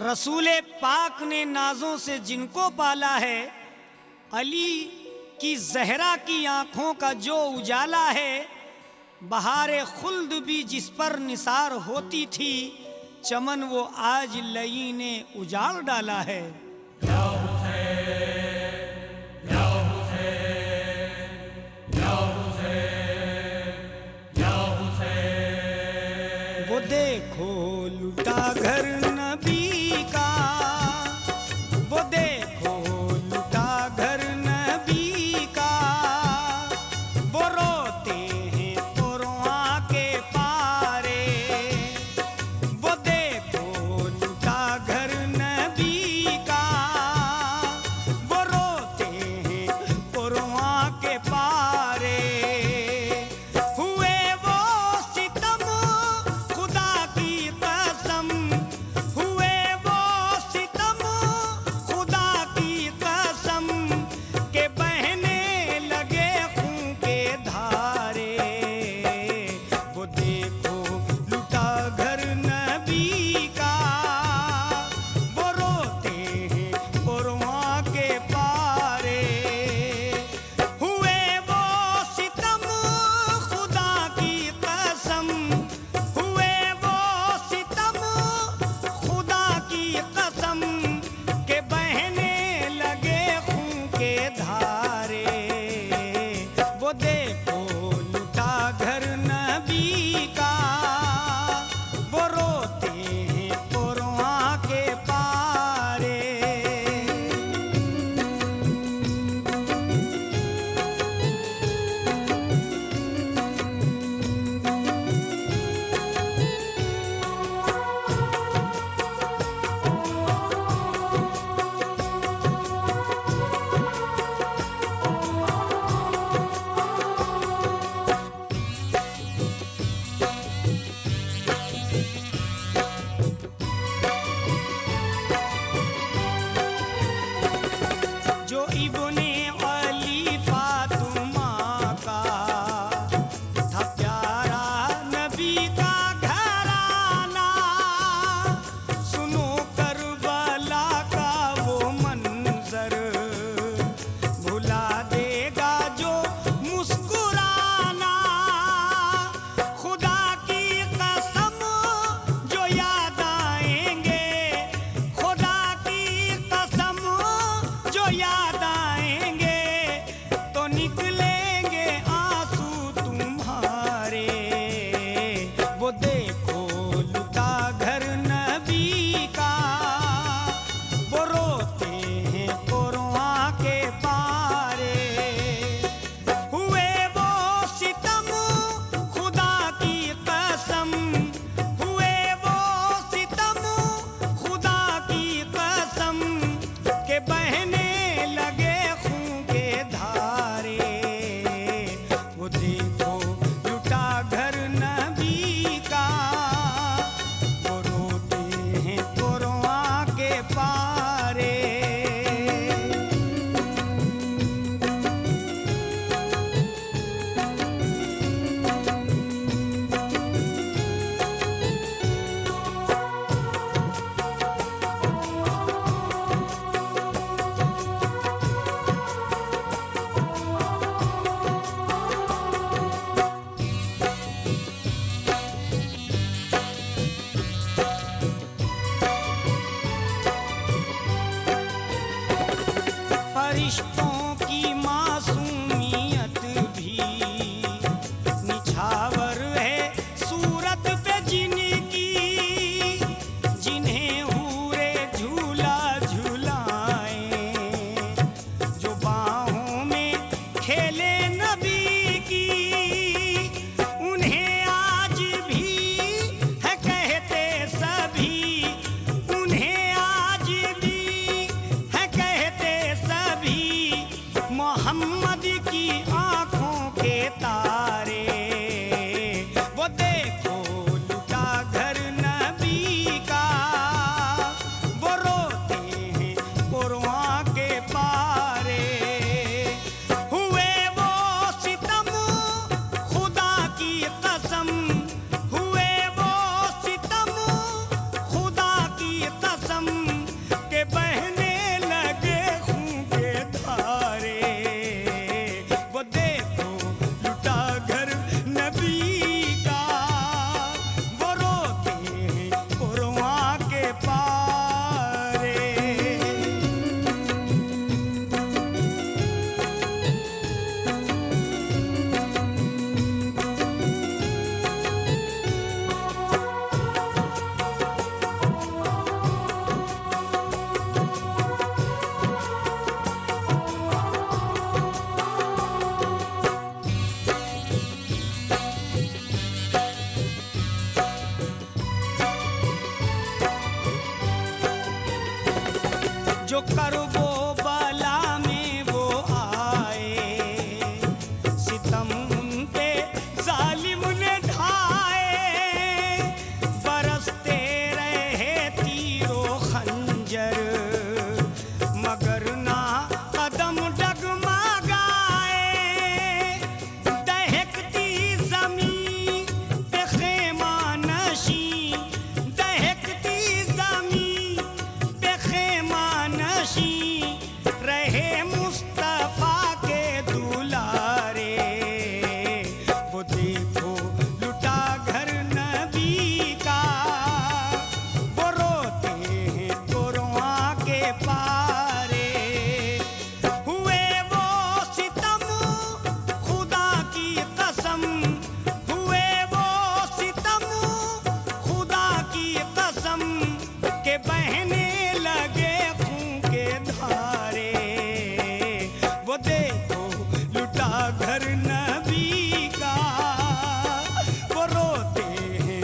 रसूले पाक ने नाजों से जिनको पाला है, अली की जहरा की आंखों का जो उजाला है, बहारे खुल्द भी जिस पर निसार होती थी, चमन वो आज लई ने उजाड़ डाला है। या हुसैन, या हुसैन, या हुसैन, या हुसैन। वो देखो लुटा घर नबी का, वो देखो लुटा घर नबी का, वो रोते हैं कुरआन के पारे। वो देखो लुटा घर नबी का, वो रोते हैं कुरआन के पारे। हुए वो सितम खुदा की कसम, हुए वो सितम खुदा की कसम, के बहने लगे खून के धारे। वो देखो लुटा घर नबी का, वो रोते हैं कुरआन के पारे। हुए वो सितम खुदा की कसम, हुए वो सितम खुदा की कसम, के बहने लगे खून के धारे। वो देखो लुटा घर नबी का, वो रोते हैं कुरआन के पारे। जो इब्ने अली फातिमा का था प्यारा नबी का घराना, सुनो करबला का वो मंजर, भुला देगा जो मुस्कुराना। खुदा की कसम जो याद आएंगे, खुदा की कसम जो याद आएंगे, तो निकलेंगे आंसू तुम्हारे। वो देखो लुटा घर नबी का, वो रोते हैं कुरआन के पारे। हुए वो सितम खुदा की कसम, हुए वो सितम खुदा की कसम, के बहने लगे खून के धारे। वो देखो लुटा घर नबी का, वो रोते हैं कुरआन के पारे। फरिश्तों की मासूमियत भी निछावर है सूरत पे जिनकी, जिन्हें हूरे झूला झूलाए, जो बाहों में खेले नबी की। उन्हें आज भी है कहते सभी, उन्हें आज भी है कहते सभी, मोहम्मद की आंखों के तारे। वो देखो लुटा घर नबी का, वो रोते हैं कुरआन के पारे। हुए वो सितम खुदा की कसम, हुए वो सितम खुदा की कसम, देखो लुटा घर नबी का, वो रोते हैं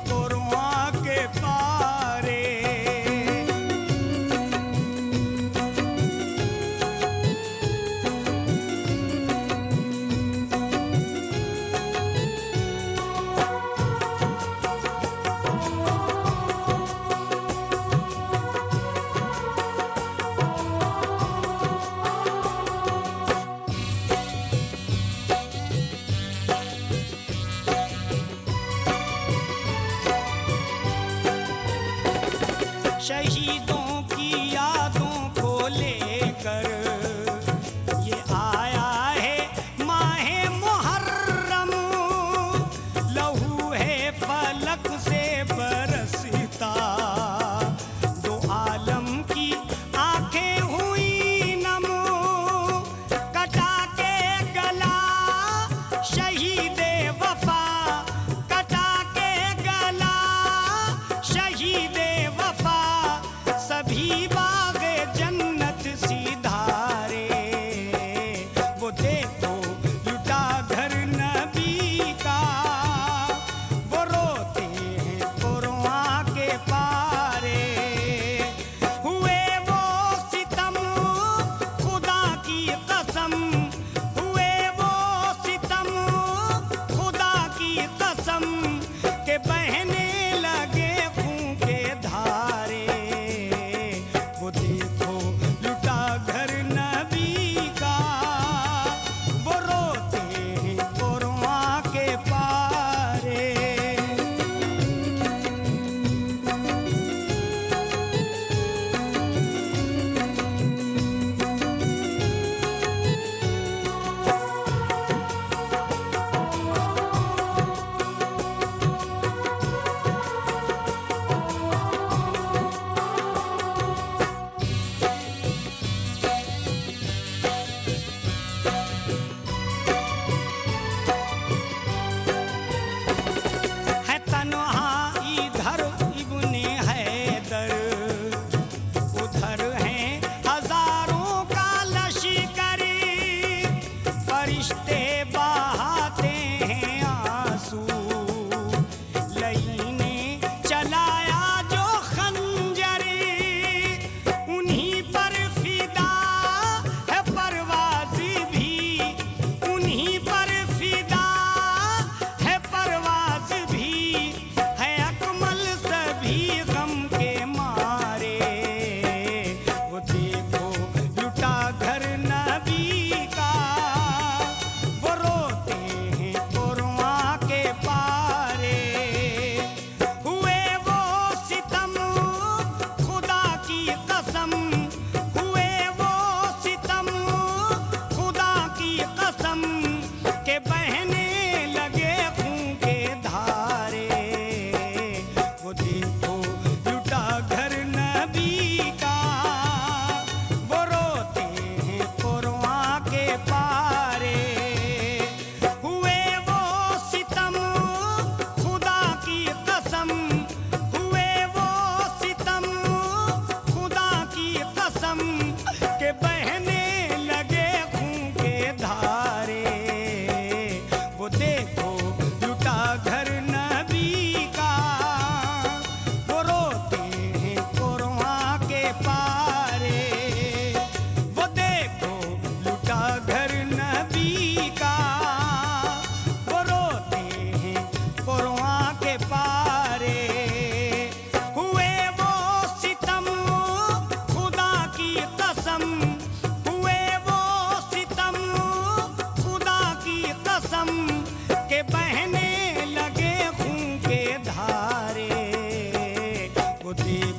कुरआन के पारे। शहीदों की यादों को लेकर ये आया है माहे मुहर्रम, लहू है फलक से बरसता, दो आलम की आंखें हुई नम, कटा के गला शहीदे वफा, कटा के गला शहीदे वफा, सभी बागे जन्नत सीधारे, वो देखो लुटा घर नबी का, वो रोते हैं कुरआन के पारे, हुए वो सितम खुदा की कसम, हुए वो सितम खुदा की कसम, के बहने लगे देख